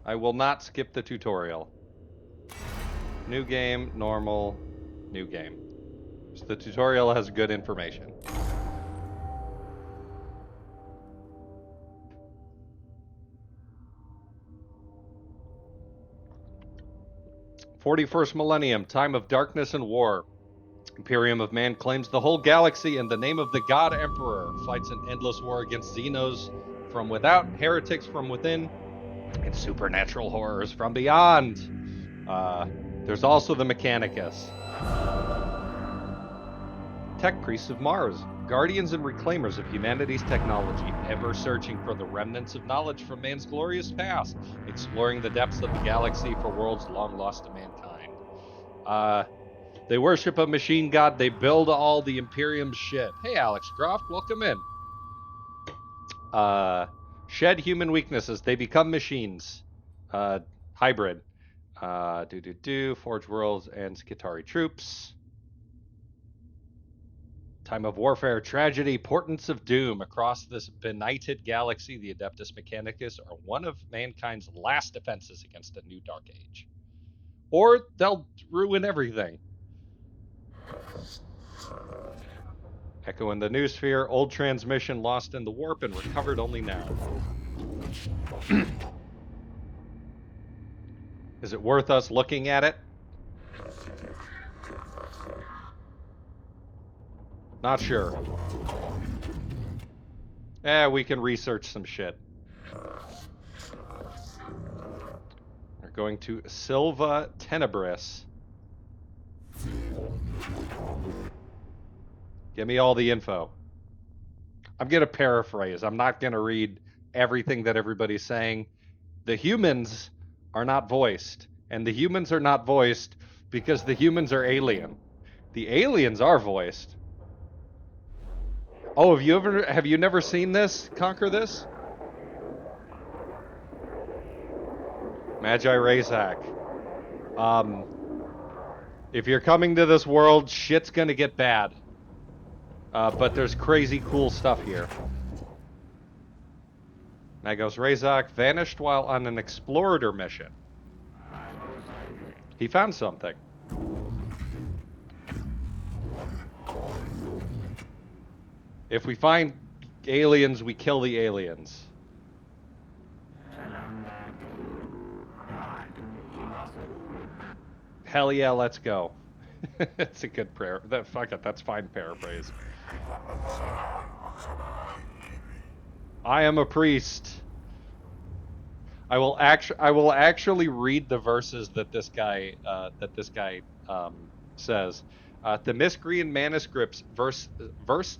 I will not skip the tutorial. New game, normal, new game. So the tutorial has good information. "41st millennium, time of darkness and war. Imperium of Man claims the whole galaxy in the name of the God Emperor, fights an endless war against Xenos from without, heretics from within, and supernatural horrors from beyond. There's also the Mechanicus. Tech priests of Mars, guardians and reclaimers of humanity's technology, ever searching for the remnants of knowledge from man's glorious past, exploring the depths of the galaxy for worlds long lost to mankind. They worship a machine god. They build all the Imperium's shit." Hey, Alex Croft, welcome in. Shed human weaknesses. They become machines. Hybrid. Forge worlds and Skitarii troops. Time of warfare, tragedy, portents of doom. Across this benighted galaxy, the Adeptus Mechanicus are one of mankind's last defenses against a new dark age. Or they'll ruin everything. Echo in the Noosphere, old transmission lost in the warp and recovered only now. Is it worth us looking at it? Not sure. We can research some shit. We're going to Silva Tenebris. Give me all the info. I'm going to paraphrase. I'm not going to read everything that everybody's saying. The humans are not voiced. And the humans are not voiced because the humans are alien. The aliens are voiced. Oh, have you never seen this? Conquer this? Magi Razak. If you're coming to this world, shit's gonna get bad. But there's crazy cool stuff here. Magos Razak vanished while on an explorator mission. He found something. If we find aliens, we kill the aliens. Hell yeah, let's go. It's a good prayer. Fuck it, that's fine paraphrase. I am a priest. I will actually read the verses that this guy says. Themyscrian manuscripts, verse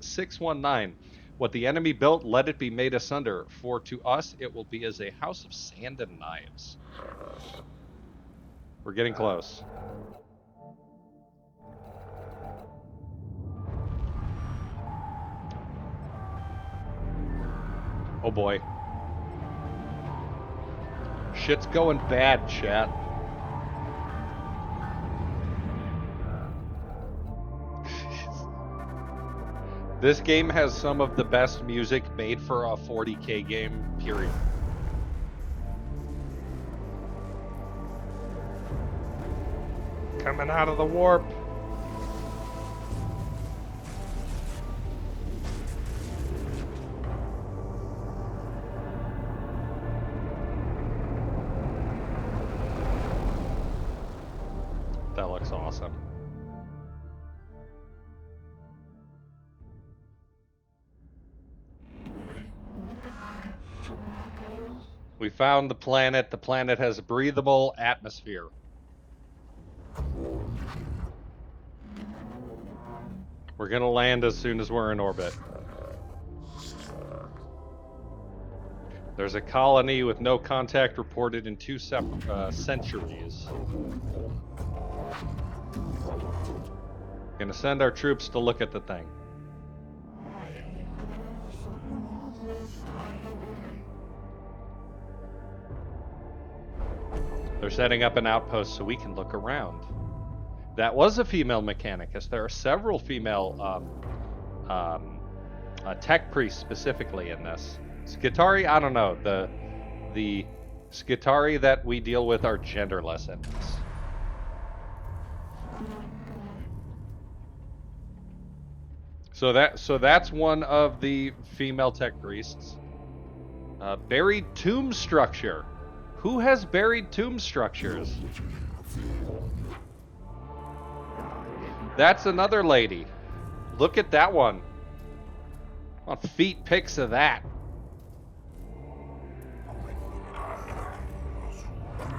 619. What the enemy built, let it be made asunder. For to us it will be as a house of sand and knives. We're getting close. Oh boy. Shit's going bad, chat. This game has some of the best music made for a 40k game, period. Coming out of the warp. That looks awesome. We found the planet. The planet has a breathable atmosphere. We're gonna land as soon as we're in orbit. There's a colony with no contact reported in 2 centuries. Gonna send our troops to look at the thing. They're setting up an outpost so we can look around. That was a female Mechanicus. There are several female tech priests specifically in this. Skitarii, I don't know. The Skitari that we deal with are genderless enemies. So that's one of the female tech priests. Buried tomb structure. Who has buried tomb structures? That's another lady. Look at that one. I want feet pics of that.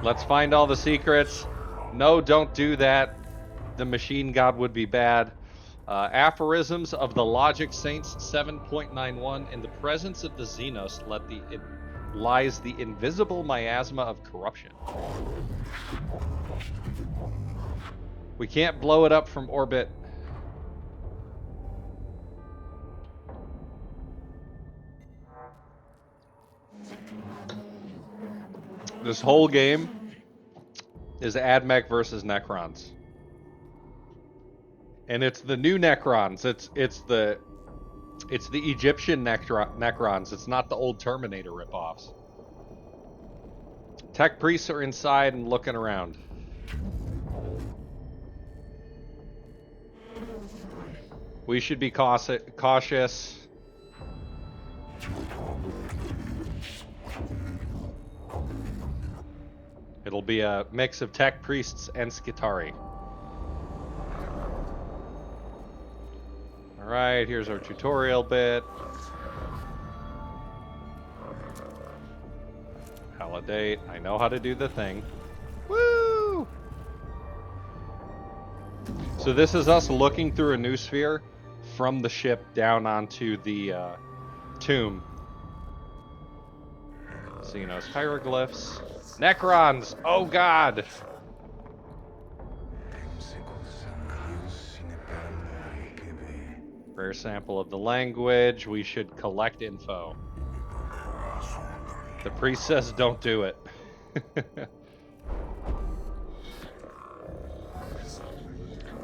Let's find all the secrets. No, don't do that. The machine god would be bad. Aphorisms of the Logic Saints 7.91. In the presence of the Xenos lies the invisible miasma of corruption. We can't blow it up from orbit. This whole game is Admech versus Necrons. And it's the new Necrons. It's the Egyptian Necrons. It's not the old Terminator ripoffs. Tech priests are inside and looking around. We should be cautious. It'll be a mix of tech priests and Skitari. Alright, here's our tutorial bit. Validate. I know how to do the thing. Woo! So this is us looking through a new sphere from the ship down onto the tomb. Xenos hieroglyphs. Necrons! Oh god! Rare sample of the language. We should collect info. The priest says don't do it.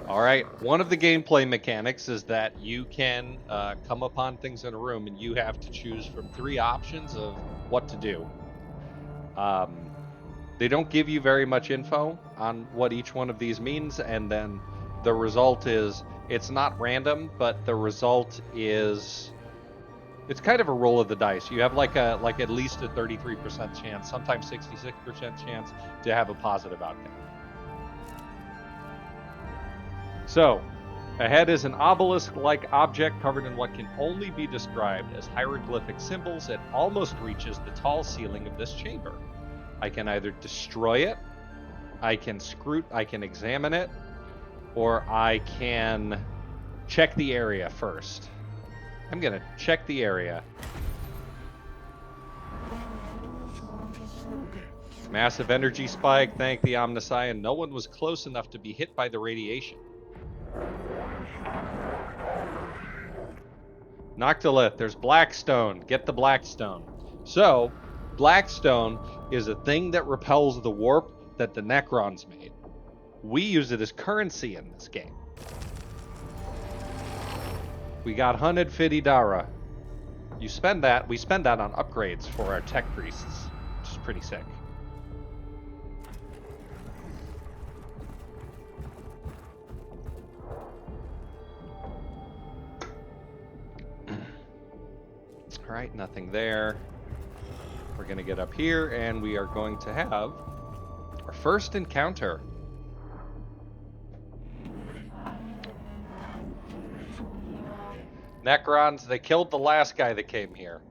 Alright, one of the gameplay mechanics is that you can come upon things in a room and you have to choose from 3 options of what to do. They don't give you very much info on what each one of these means, and then the result is, it's not random, but the result is, it's kind of a roll of the dice. You have like at least a 33% chance, sometimes 66% chance to have a positive outcome. So, ahead is an obelisk-like object covered in what can only be described as hieroglyphic symbols. It almost reaches the tall ceiling of this chamber. I can either destroy it, I can examine it, or I can check the area first. I'm gonna check the area. Massive energy spike, thank the Omnissiah. No one was close enough to be hit by the radiation. Noctilith, there's Blackstone. Get the Blackstone. So, Blackstone is a thing that repels the warp that the Necrons made. We use it as currency in this game. We got hunted Fididara. We spend that on upgrades for our tech priests, which is pretty sick. Alright, nothing there. We're going to get up here, and we are going to have our first encounter. Necrons, they killed the last guy that came here.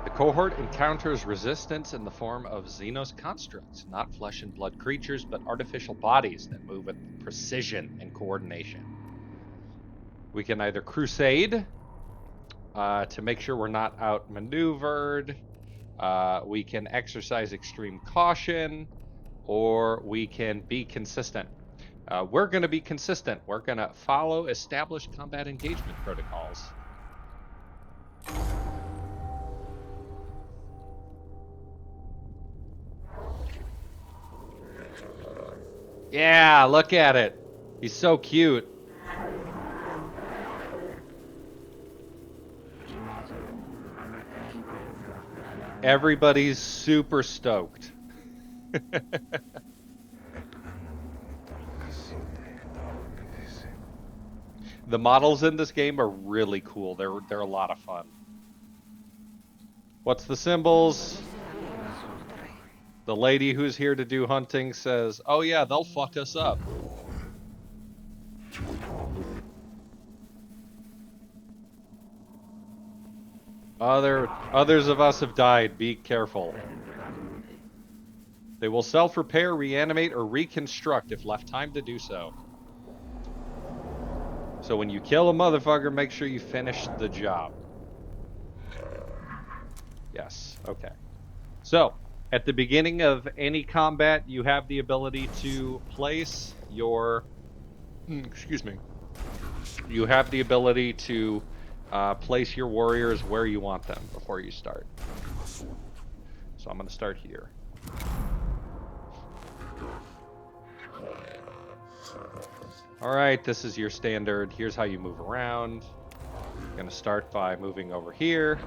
The cohort encounters resistance in the form of Xenos constructs, not flesh and blood creatures, but artificial bodies that move with precision and coordination. We can either crusade to make sure we're not outmaneuvered. We can exercise extreme caution, or we can be consistent. We're going to be consistent. We're going to follow established combat engagement protocols. Yeah, look at it. He's so cute. Everybody's super stoked. The models in this game are really cool. They're a lot of fun. What's the symbols? The lady who's here to do hunting says, "Oh yeah, they'll fuck us up." Others of us have died. Be careful. They will self-repair, reanimate, or reconstruct if left time to do so. So when you kill a motherfucker, make sure you finish the job. Yes, okay. So, at the beginning of any combat, you have the ability to place your... excuse me. You have the ability to place your warriors where you want them before you start. So I'm going to start here. Alright, this is your standard. Here's how you move around. I'm going to start by moving over here.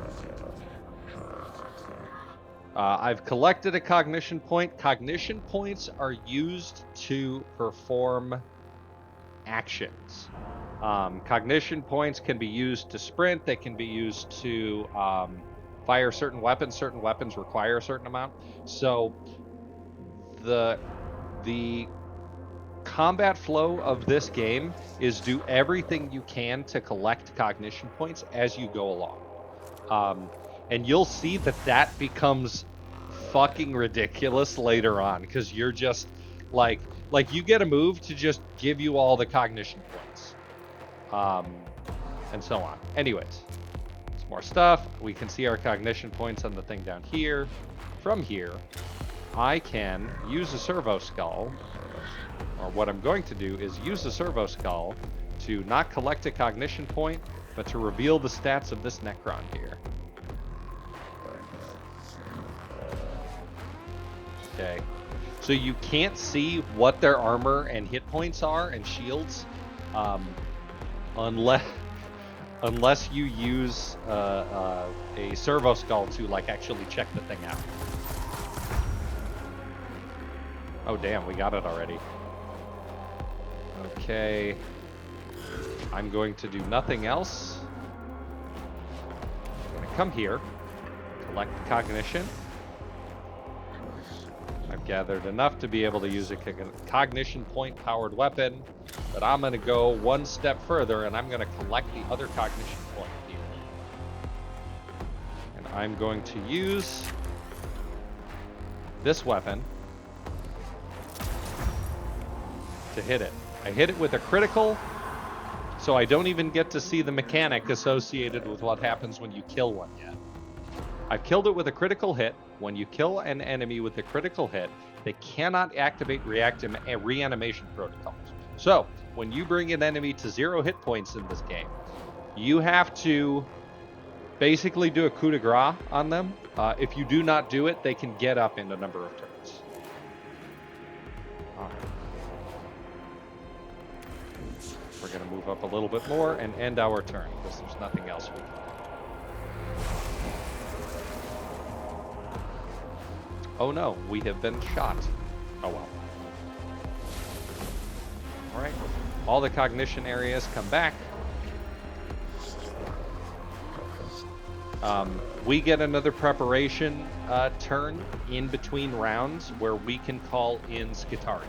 I've collected a cognition point. Cognition points are used to perform actions. Cognition points can be used to sprint. They can be used to fire certain weapons. Certain weapons require a certain amount. So the combat flow of this game is do everything you can to collect cognition points as you go along. And you'll see that becomes fucking ridiculous later on, because you're just like you get a move to just give you all the cognition points. And so on. Anyways, some more stuff. We can see our cognition points on the thing down here. From here, I can use a servo skull, or what I'm going to do is use a servo skull to not collect a cognition point, but to reveal the stats of this Necron here. Okay. So you can't see what their armor and hit points are and shields, unless you use a servo skull to like actually check the thing out. Oh damn, we got it already. Okay. I'm going to do nothing else. I'm going to come here, collect the cognition. I've gathered enough to be able to use a cognition point powered weapon, but I'm going to go one step further and I'm going to collect the other cognition point here. And I'm going to use this weapon to hit it. I hit it with a critical, so I don't even get to see the mechanic associated with what happens when you kill one yet. I've killed it with a critical hit. When you kill an enemy with a critical hit, they cannot activate reanimation protocols. So, when you bring an enemy to 0 hit points in this game, you have to basically do a coup de grace on them. If you do not do it, they can get up in a number of turns. All right. We're going to move up a little bit more and end our turn, because there's nothing else we can do. Oh no, we have been shot. Oh well. Alright, all the cognition areas come back. We get another preparation turn in between rounds where we can call in Skitarii.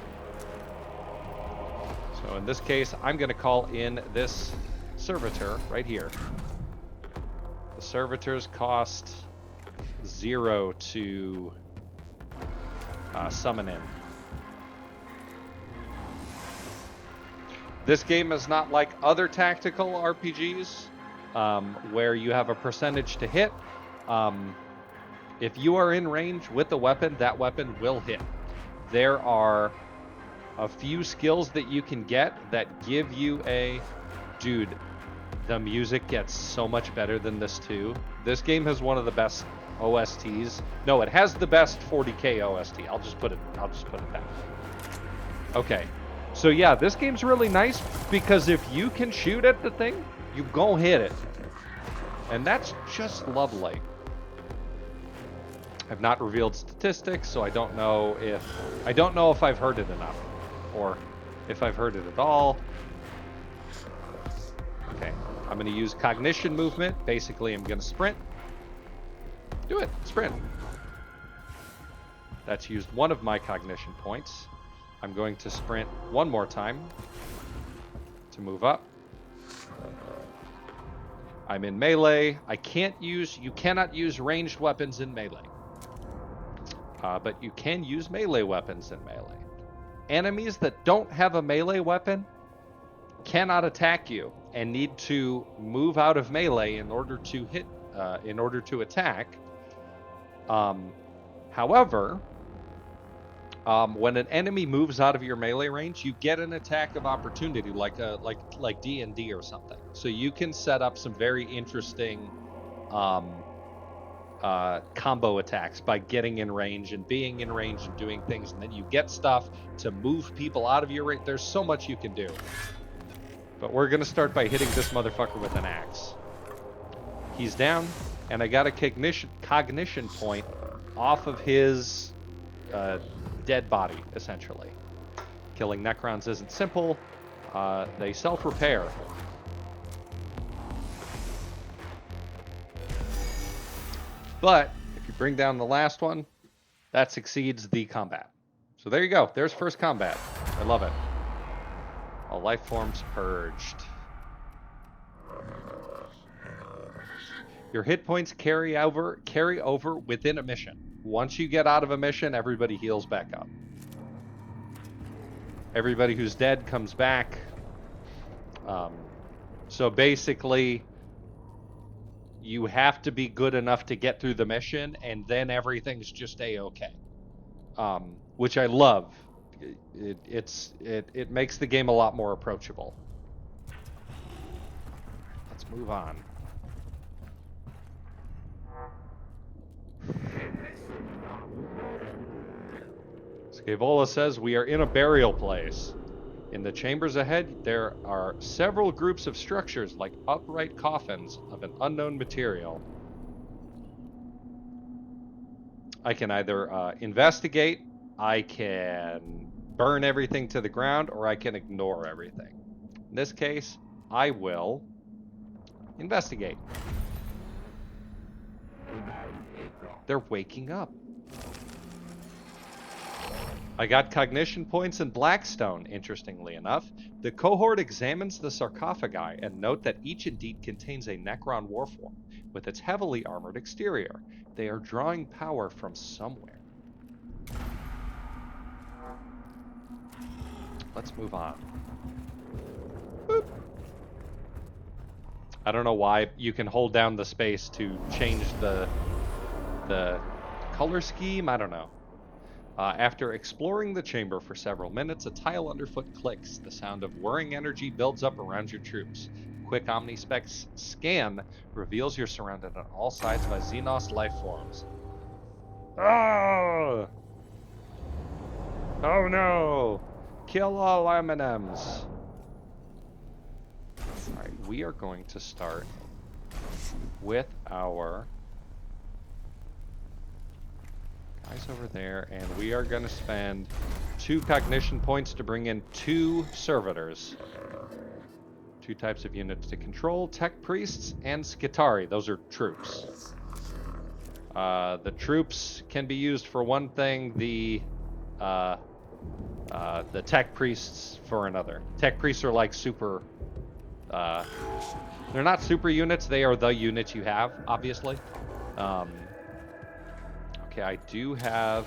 So in this case, I'm going to call in this servitor right here. The servitors cost 0 to summon in. This game is not like other tactical RPGs where you have a percentage to hit. If you are in range with the weapon, that weapon will hit. There are a few skills that you can get that give you a... Dude, the music gets so much better than this too. This game has one of the best OSTs. No, it has the best 40k OST. I'll just put it that. Okay. So yeah, this game's really nice because if you can shoot at the thing, you go hit it. And that's just lovely. I've not revealed statistics, so I don't know if I've heard it enough, or if I've heard it at all. Okay, I'm going to use cognition movement. Basically, I'm going to sprint. Do it, sprint. That's used one of my cognition points. I'm going to sprint one more time to move up. I'm in melee. You cannot use ranged weapons in melee. But you can use melee weapons in melee. Enemies that don't have a melee weapon cannot attack you and need to move out of melee in order to attack. However, when an enemy moves out of your melee range, you get an attack of opportunity, like D&D or something. So you can set up some very interesting combo attacks by getting in range and being in range and doing things, and then you get stuff to move people out of your range. There's so much you can do. But we're gonna start by hitting this motherfucker with an axe. He's down, and I got a cognition point off of his dead body, essentially. Killing Necrons isn't simple. They self-repair. But if you bring down the last one, that succeeds the combat. So there you go. There's first combat. I love it. All life forms purged. Your hit points carry over within a mission. Once you get out of a mission, everybody heals back up. Everybody who's dead comes back. So basically, you have to be good enough to get through the mission, and then everything's just a-okay. Which I love. It makes the game a lot more approachable. Let's move on. Scaevola says we are in a burial place. In the chambers ahead, there are several groups of structures like upright coffins of an unknown material. I can either investigate, I can burn everything to the ground, or I can ignore everything. In this case, I will investigate. They're waking up. I got cognition points in Blackstone, interestingly enough. The cohort examines the sarcophagi and note that each indeed contains a Necron warform with its heavily armored exterior. They are drawing power from somewhere. Let's move on. Boop. I don't know why you can hold down the space to change the color scheme. I don't know. After exploring the chamber for several minutes, a tile underfoot clicks. The sound of whirring energy builds up around your troops. Quick Omnispec scan reveals you're surrounded on all sides by Xenos life forms. Oh! Oh no! Kill all M&Ms. Alright, we are going to start with our guys over there, and we are going to spend 2 cognition points to bring in 2 servitors. 2 types of units to control: tech priests and Skitari. Those are troops. The troops can be used for one thing, the tech priests for another. Tech priests are like super... they're not super units, they are the units you have, obviously. Okay, I do have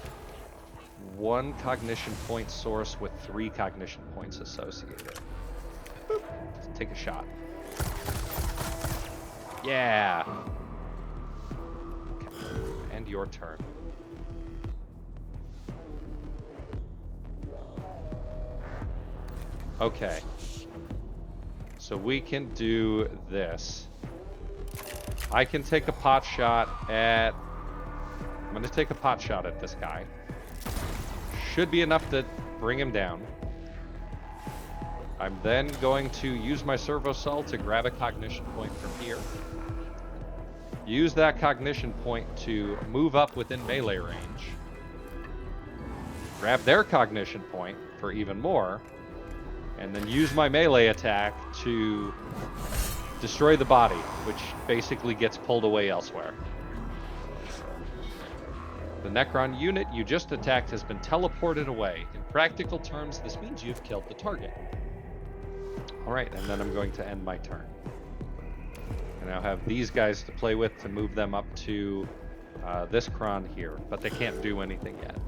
1 cognition point source with 3 cognition points associated. Boop. Let's take a shot. Yeah! Okay, and your turn. Okay. So we can do this. I can take a pot shot at... I'm going to take a pot shot at this guy. Should be enough to bring him down. I'm then going to use my servo cell to grab a cognition point from here. Use that cognition point to move up within melee range. Grab their cognition point for even more. And then use my melee attack to destroy the body, which basically gets pulled away elsewhere. The Necron unit you just attacked has been teleported away. In practical terms, this means you've killed the target. Alright, and then I'm going to end my turn. I now have these guys to play with to move them up to this cron here, but they can't do anything yet.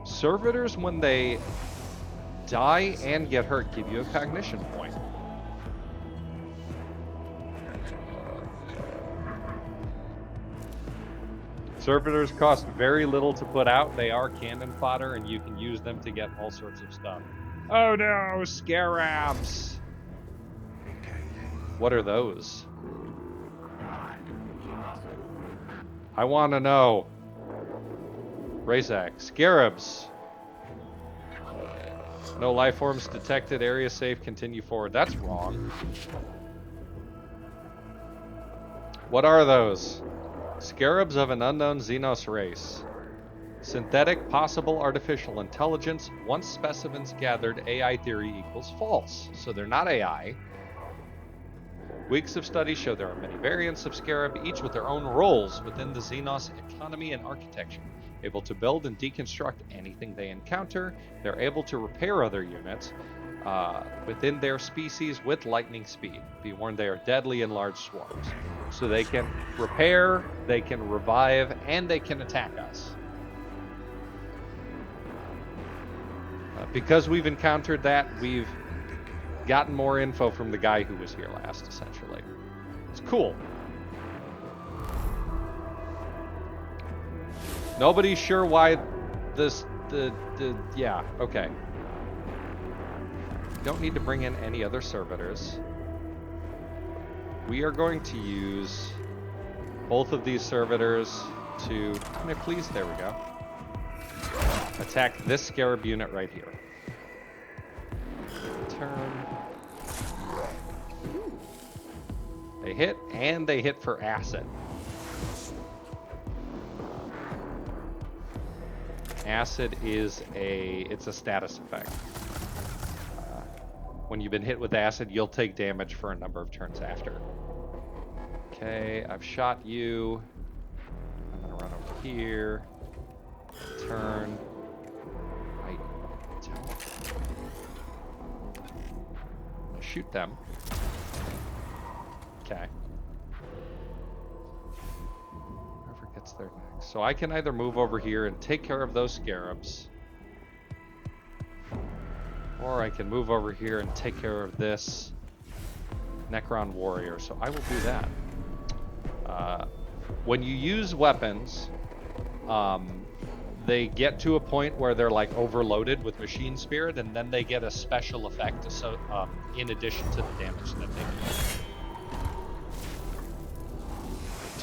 Servitors, when they die and get hurt, give you a cognition point. Servitors cost very little to put out. They are cannon fodder, and you can use them to get all sorts of stuff. Oh no, scarabs! What are those? I want to know. Razak, scarabs. No life forms detected. Area safe. Continue forward. That's wrong. What are those? Scarabs of an unknown Xenos race. Synthetic, possible artificial intelligence. Once specimens gathered, AI theory equals false. So they're not AI. Weeks of study show there are many variants of Scarab, each with their own roles within the Xenos economy and architecture. Able to build and deconstruct anything they encounter, they're able to repair other units within their species with lightning speed. Be warned, they are deadly in large swarms. So they can repair, they can revive, and they can attack us. Because we've encountered that, we've gotten more info from the guy who was here last, essentially. It's cool. Nobody's sure why yeah, okay. Don't need to bring in any other servitors. We are going to use both of these servitors to, can I please, there we go, attack this Scarab unit right here. Turn. They hit, and they hit for acid. Acid is it's a status effect. When you've been hit with acid, you'll take damage for a number of turns after. Okay, I've shot you. I'm gonna run over here. Turn. Right. Shoot them. Okay. Whoever gets there next. So I can either move over here and take care of those scarabs, or I can move over here and take care of this Necron warrior. So I will do that. When you use weapons, they get to a point where they're like overloaded with machine spirit, and then they get a special effect in addition to the damage that they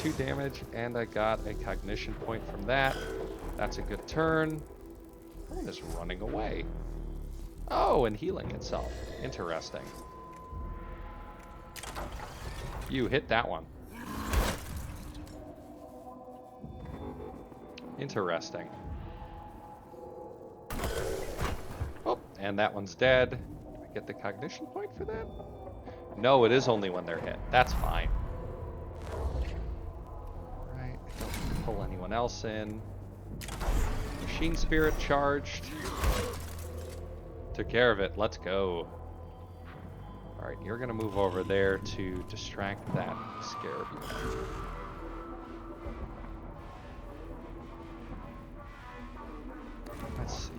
do. 2 damage, and I got a cognition point from that. That's a good turn. One is running away. Oh, and healing itself. Interesting. You hit that one. Interesting. Oh, and that one's dead. Do I get the cognition point for that? No, it is only when they're hit. That's fine. Alright, I don't need to pull anyone else in. Machine spirit charged. Took care of it. Let's go. Alright, you're going to move over there to distract that scarab. Let's see.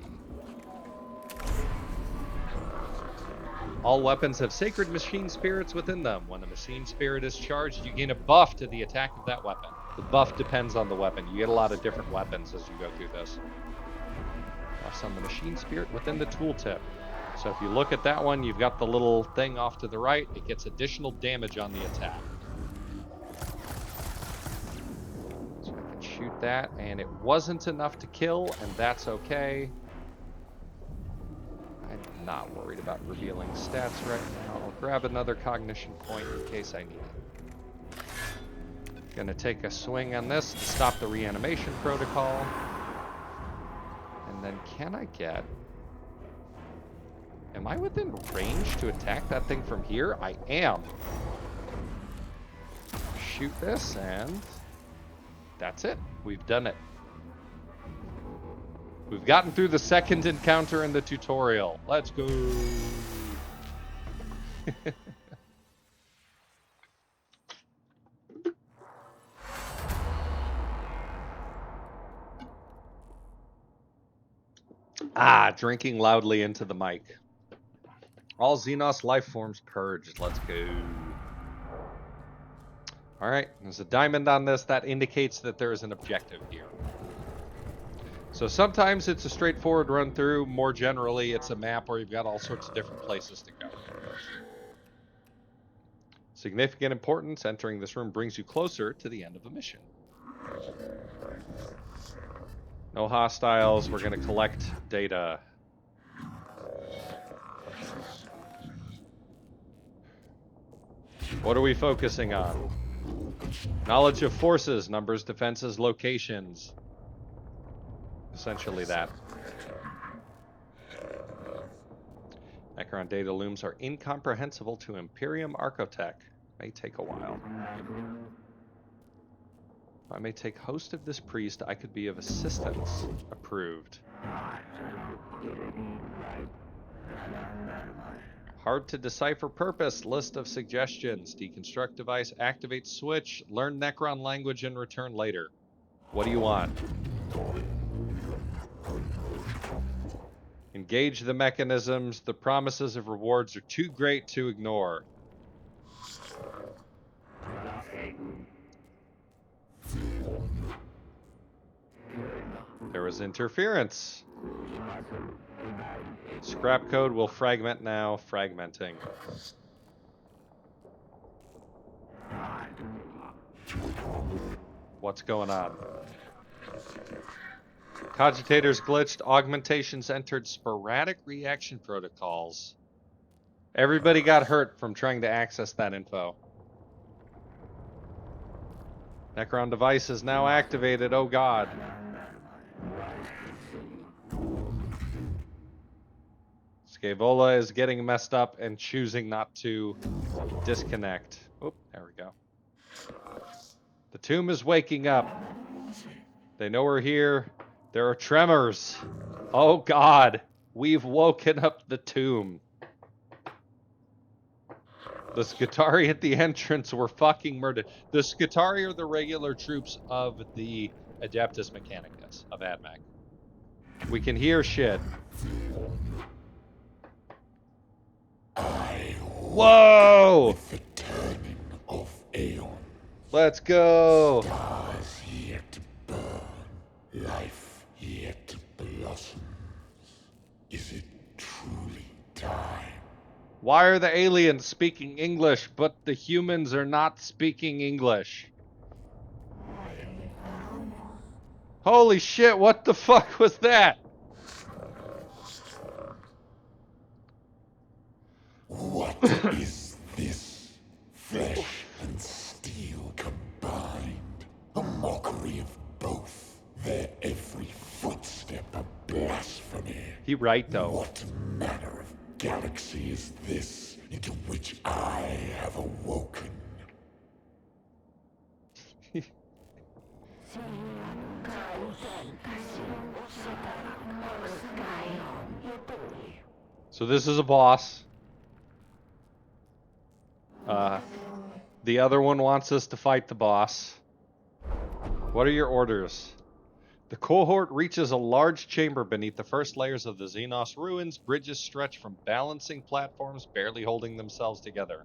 All weapons have sacred machine spirits within them. When a machine spirit is charged, you gain a buff to the attack of that weapon. The buff depends on the weapon. You get a lot of different weapons as you go through this. Buffs on the machine spirit within the tooltip. So if you look at that one, you've got the little thing off to the right. It gets additional damage on the attack. So I can shoot that, and it wasn't enough to kill, and that's okay. I'm not worried about revealing stats right now. grab another cognition point in case I need it. Gonna take a swing on this to stop the reanimation protocol. And then can I get... Am I within range to attack that thing from here? I am. Shoot this and... That's it. We've done it. We've gotten through the second encounter in the tutorial. Let's go. Drinking loudly into the mic. All Xenos life forms purged. Let's go. Alright, there's a diamond on this. That indicates that there is an objective here. So sometimes it's a straightforward run through. More generally, it's a map where you've got all sorts of different places to go. Significant importance. Entering this room brings you closer to the end of a mission. No hostiles. We're going to collect data. What are we focusing on? Knowledge of forces, numbers, defenses, locations. Essentially that. Necron data looms are incomprehensible to Imperium Archotech. May take a while. If I may take host of this priest, I could be of assistance. Approved. Hard to decipher purpose. List of suggestions. Deconstruct device. Activate switch. Learn Necron language and return later. What do you want? Engage the mechanisms. The promises of rewards are too great to ignore. There was interference. Scrap code will fragment now. Fragmenting. What's going on? Cogitators glitched. Augmentations entered sporadic reaction protocols. Everybody got hurt from trying to access that info. Necron device is now activated. Oh god. Scaevola is getting messed up and choosing not to disconnect. Oop, there we go. The tomb is waking up. They know we're here. There are tremors. Oh god, we've woken up the tomb. The Skitarii at the entrance were fucking murdered. The Skitarii are the regular troops of the Adeptus Mechanicus of AdMech. We can hear shit. Whoa! The turning of Aeon. Let's go. Stars yet burn, life yet blossoms. Is it truly time? Why are the aliens speaking English, but the humans are not speaking English? Holy shit, what the fuck was that? What is this? Flesh and steel combined. A mockery of both. Their every footstep a blasphemy. He right though. What manner of galaxy is this into which I have awoken? So this is a boss. The other one wants us to fight the boss. What are your orders? The cohort reaches a large chamber beneath the first layers of the Xenos ruins. Bridges stretch from balancing platforms, barely holding themselves together,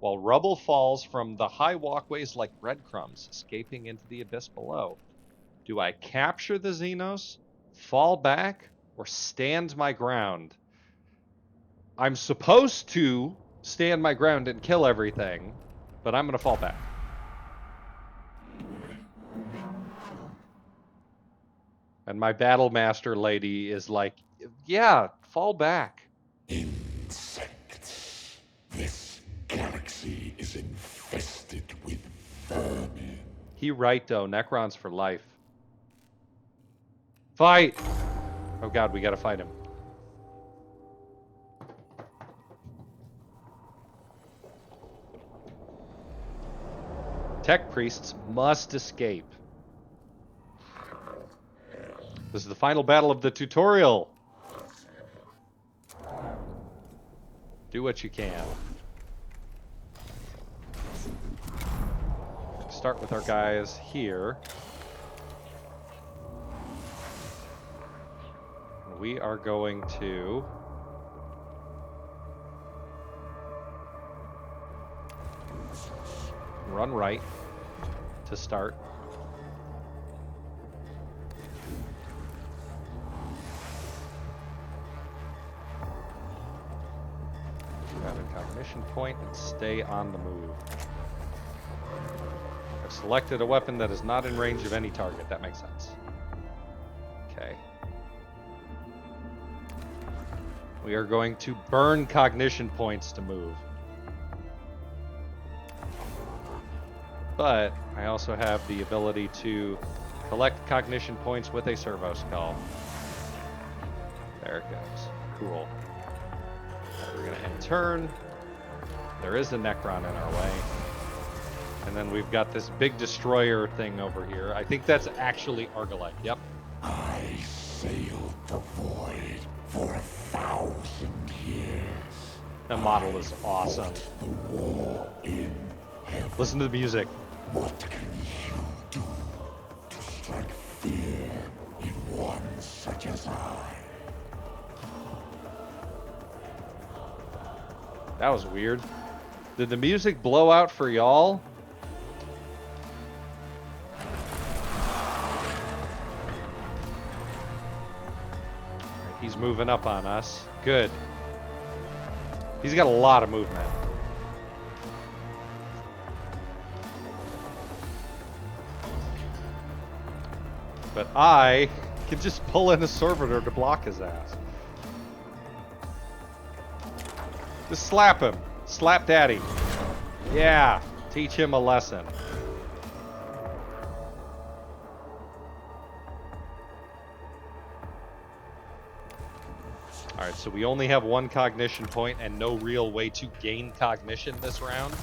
while rubble falls from the high walkways like breadcrumbs, escaping into the abyss below. Do I capture the Xenos, fall back, or stand my ground? I'm supposed to stand my ground and kill everything, but I'm going to fall back. And my battle master lady is like, yeah, fall back. Insects. This He right, though. Necrons for life. Fight! Oh god, we gotta fight him. Tech priests must escape. This is the final battle of the tutorial. Do what you can. Start with our guys here. We are going to run right to start. Grab a cognition point and stay on the move. I've selected a weapon that is not in range of any target. That makes sense. Okay. We are going to burn cognition points to move. But I also have the ability to collect cognition points with a servo skull. There it goes. Cool. We're going to end turn. There is a Necron in our way. And then we've got this big destroyer thing over here. I think that's actually Argalite. Yep. I sailed the void for 1,000 years. The model is awesome. The war in heaven. Listen to the music. What can you do to strike fear in one such as I? That was weird. Did the music blow out for y'all? He's moving up on us. Good. He's got a lot of movement. But I can just pull in a servitor to block his ass. Just slap him. Slap daddy. Yeah. Teach him a lesson. Alright, so we only have one cognition point and no real way to gain cognition this round.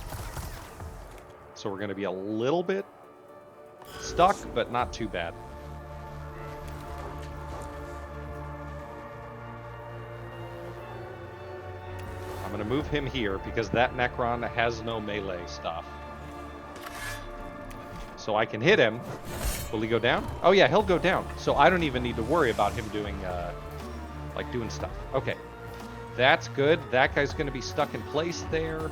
So we're going to be a little bit stuck, but not too bad. I'm going to move him here because that Necron has no melee stuff. So I can hit him. Will he go down? Oh yeah, he'll go down. So I don't even need to worry about him doing... like doing stuff. Okay. That's good. That guy's going to be stuck in place there.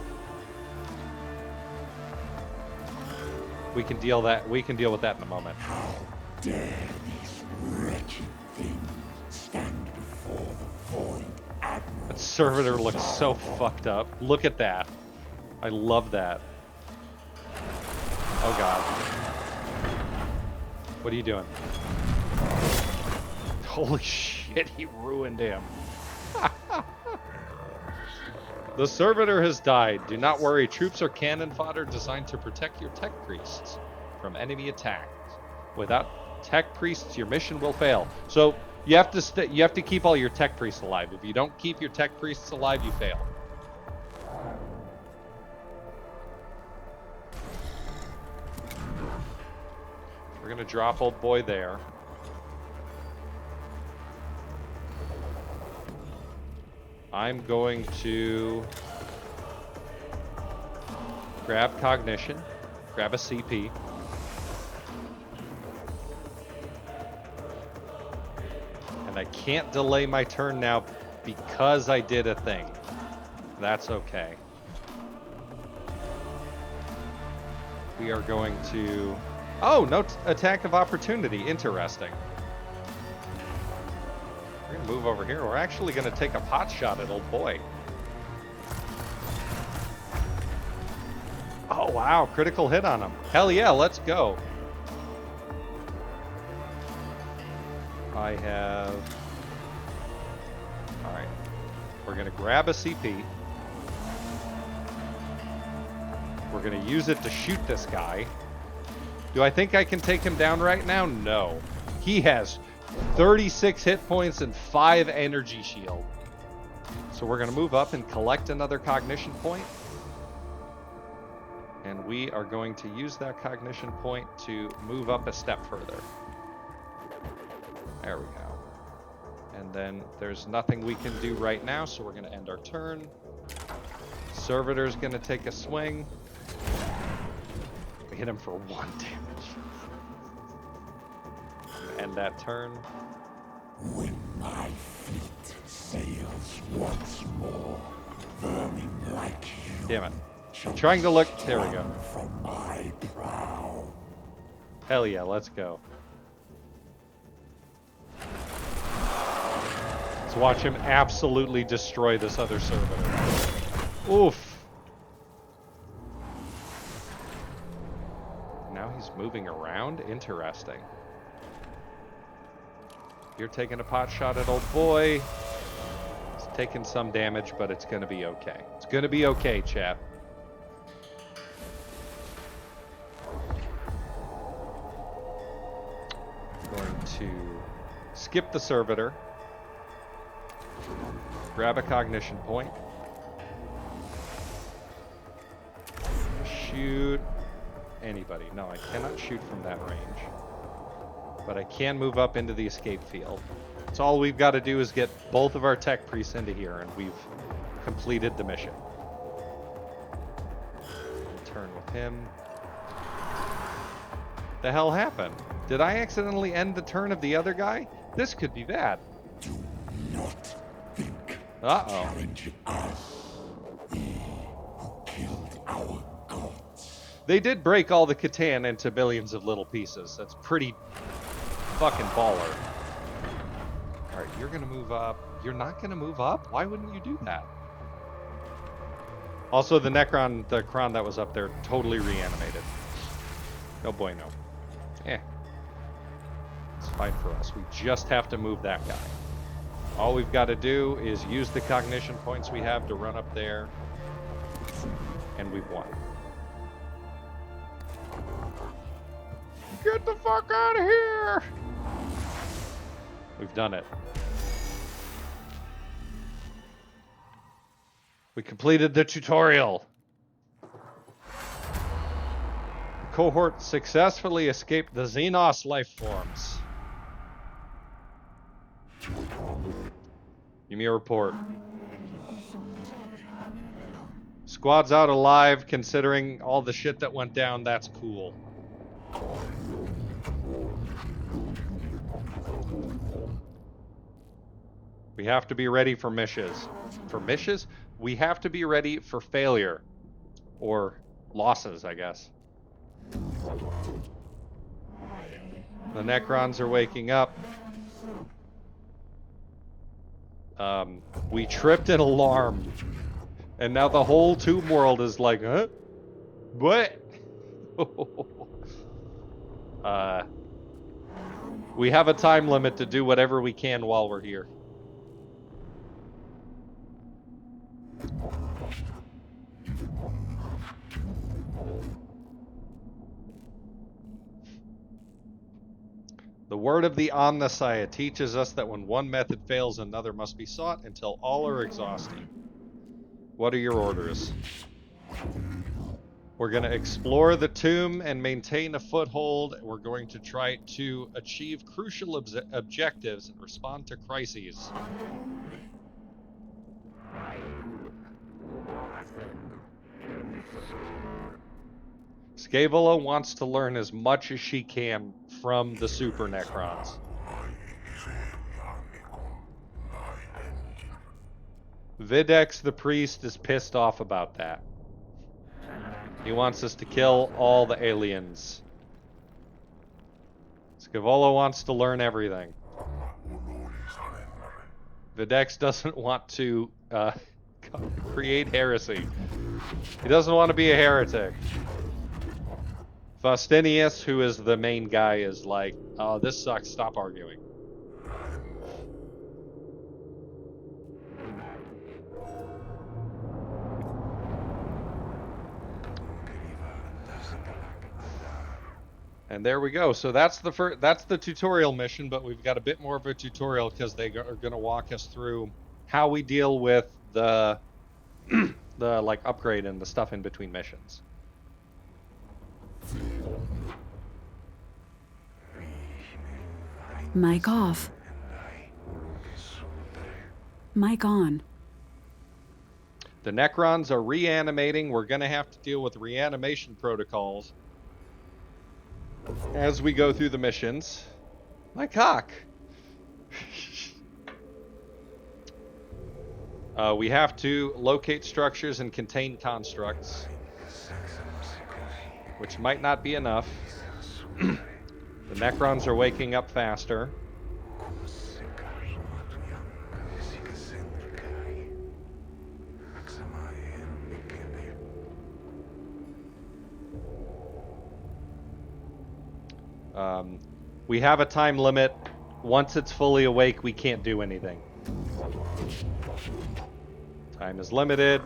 We can deal with that in a moment. How dare these wretched things stand before the void admiral? That servitor looks so fucked up. Look at that. I love that. Oh god. What are you doing? Holy shit, he ruined him. The servitor has died. Do not worry, troops are cannon fodder designed to protect your tech priests from enemy attacks. Without tech priests, your mission will fail. So you have to keep all your tech priests alive. If you don't keep your tech priests alive, you fail. We're gonna drop old boy there. I'm going to grab cognition, grab a CP. And I can't delay my turn now because I did a thing. That's okay. We are going to... Oh, no attack of opportunity. Interesting. We're going to move over here. We're actually going to take a pot shot at old boy. Oh, wow. Critical hit on him. Hell yeah, let's go. I have... Alright. We're going to grab a CP. We're going to use it to shoot this guy. Do I think I can take him down right now? No. He has 36 hit points and 5 energy shield. So we're going to move up and collect another cognition point. And we are going to use that cognition point to move up a step further. There we go. And then there's nothing we can do right now, so we're going to end our turn. Servitor's going to take a swing. We hit him for 1 damage. End that turn. When my fleet sails once more, vermin like you. Damn it. I'm trying to look. There we go. From my prow. Hell yeah, let's go. Let's watch him absolutely destroy this other servitor. Oof. Now he's moving around? Interesting. You're taking a pot shot at old boy. He's taking some damage, but it's going to be okay. It's going to be okay, chat. Going to skip the servitor. Grab a cognition point. Shoot anybody. No, I cannot shoot from that range. But I can move up into the escape field. So all we've got to do is get both of our tech priests into here, and we've completed the mission. Turn with him. The hell happened? Did I accidentally end the turn of the other guy? This could be bad. Do not think. Uh-oh. Challenge us. We who killed our gods. They did break all the Catan into billions of little pieces. That's pretty fucking baller. Alright, you're gonna move up. You're not gonna move up? Why wouldn't you do that? Also, the Necron, the Kron that was up there, totally reanimated. No bueno. It's fine for us. We just have to move that guy. All we've got to do is use the cognition points we have to run up there. And we've won. Get the fuck out of here! We've done it. We completed the tutorial. The cohort successfully escaped the Xenos life forms. Give me a report. Squad's out alive, considering all the shit that went down. That's cool. We have to be ready for missions. For missions? We have to be ready for failure. Or losses, I guess. The Necrons are waking up. We tripped an alarm. And now the whole tomb world is like, huh? What? We have a time limit to do whatever we can while we're here. The word of the Omnissiah teaches us that when one method fails, another must be sought until all are exhausted. What are your orders? We're going to explore the tomb and maintain a foothold. We're going to try to achieve crucial objectives and respond to crises. Scaevola wants to learn as much as she can from the Super Necrons. Videx the priest is pissed off about that. He wants us to kill all the aliens. Scaevola wants to learn everything. Videx doesn't want to create heresy. He doesn't want to be a heretic. Faustinius, who is the main guy, is like, oh, this sucks, stop arguing. And there we go. So that's the tutorial mission, but we've got a bit more of a tutorial because they are going to walk us through how we deal with the the like upgrade and the stuff in between missions. Mic off. Mic on. The Necrons are reanimating. We're going to have to deal with reanimation protocols as we go through the missions. My cock. We have to locate structures and contain constructs, which might not be enough. The Necrons are waking up faster. We have a time limit. Once it's fully awake, we can't do anything. Time is limited.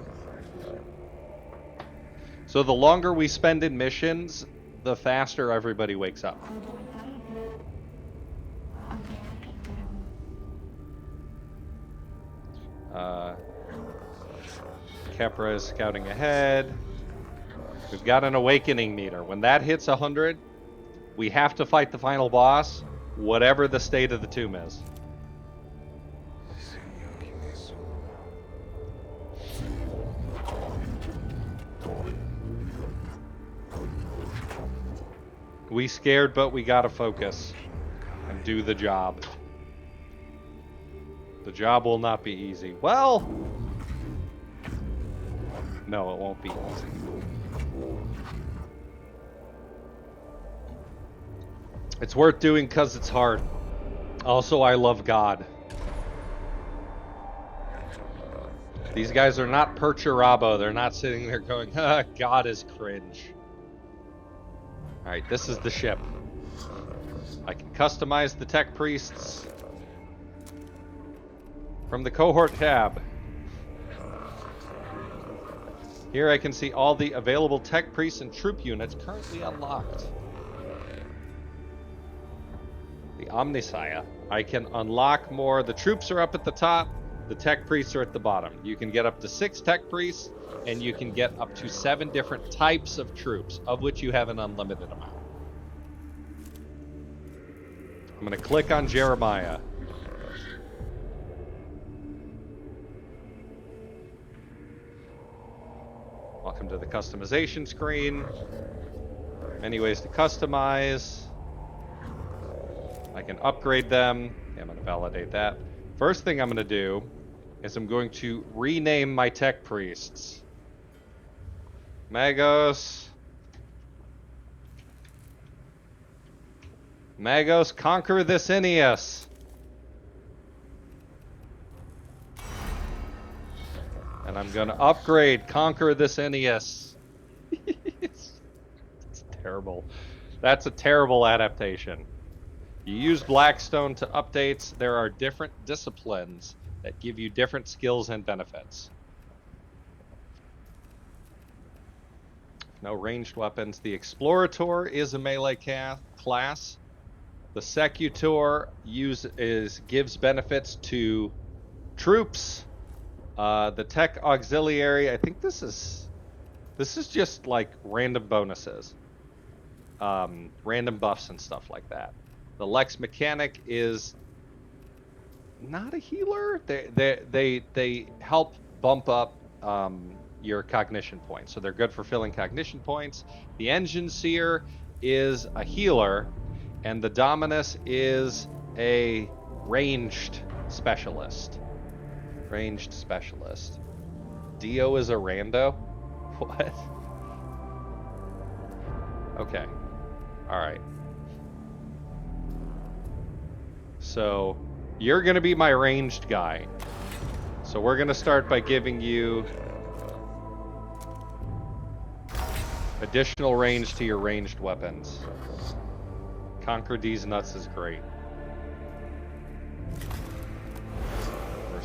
So the longer we spend in missions, the faster everybody wakes up. Kepra is scouting ahead. We've got an awakening meter. When that hits 100, we have to fight the final boss, whatever the state of the tomb is. We scared, but we gotta focus and do the job. The job will not be easy. Well, no, it won't be easy. It's worth doing because it's hard. Also, I love God. These guys are not Percherabo. They're not sitting there going, God is cringe. Alright, this is the ship. I can customize the tech priests from the cohort tab. Here I can see all the available tech priests and troop units currently unlocked. The Omnissiah. I can unlock more. The troops are up at the top. The tech priests are at the bottom. You can get up to 6 tech priests, and you can get up to 7 different types of troops, of which you have an unlimited amount. I'm going to click on Jeremiah. Welcome to the customization screen. Many ways to customize. I can upgrade them. Yeah, I'm going to validate that. First thing I'm going to do is I'm going to rename my tech priests. Magos. Magos, conquer this Ineos. And I'm going to upgrade conquer this Ineos. It's terrible. That's a terrible adaptation. You use Blackstone to updates. There are different disciplines that give you different skills and benefits. No ranged weapons. The Explorator is a melee class. The Secutor gives benefits to troops. The Tech Auxiliary, I think this is just like random bonuses. Random buffs and stuff like that. The Lex Mechanic is not a healer. They help bump up your cognition points, so they're good for filling cognition points. The Engine Seer is a healer, and the Dominus is a ranged specialist. Ranged specialist. Dio is a rando? What? Okay. Alright. So, you're going to be my ranged guy. So we're going to start by giving you additional range to your ranged weapons. Conquer these nuts is great.